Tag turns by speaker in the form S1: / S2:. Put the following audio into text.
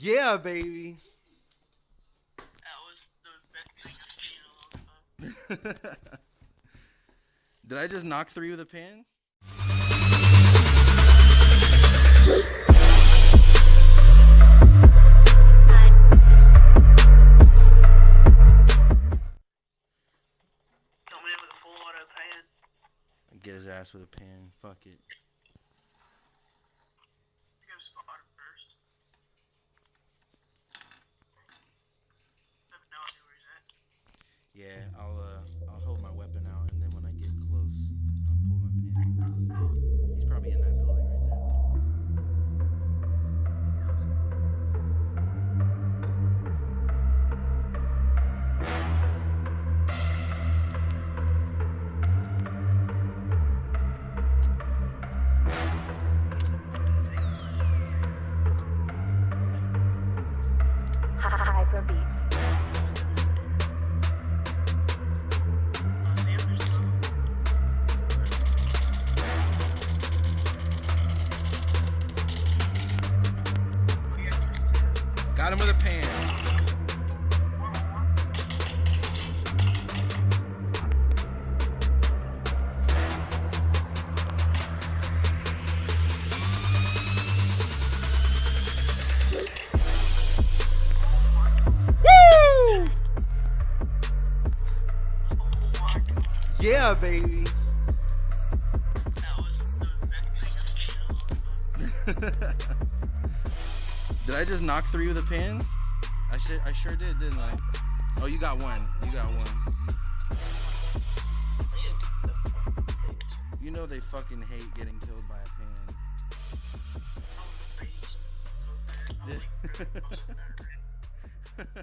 S1: Yeah, baby.
S2: That was the best thing I've seen in a long time.
S1: Did I just knock through the pan?
S2: Don't win with a full auto pan.
S1: Get his ass with a pan. Fuck it.
S2: You gotta spot him first. I have no idea where he's at.
S1: Yeah, I'll hold my weapon out, and then when I get close, I'll pull my pin. He's probably in that building right there.
S3: Hyper beats.
S2: I see him just low. What do you have?
S1: Got him with a pan.
S2: More.
S1: Woo!
S2: Oh my god.
S1: Yeah, baby.
S2: That was the best thing I've seen in a long time.
S1: Did I just knock through the pan? I sure did, didn't I? Oh, you got one. You got one. You know they fucking hate getting killed by a pan.
S2: I'm like,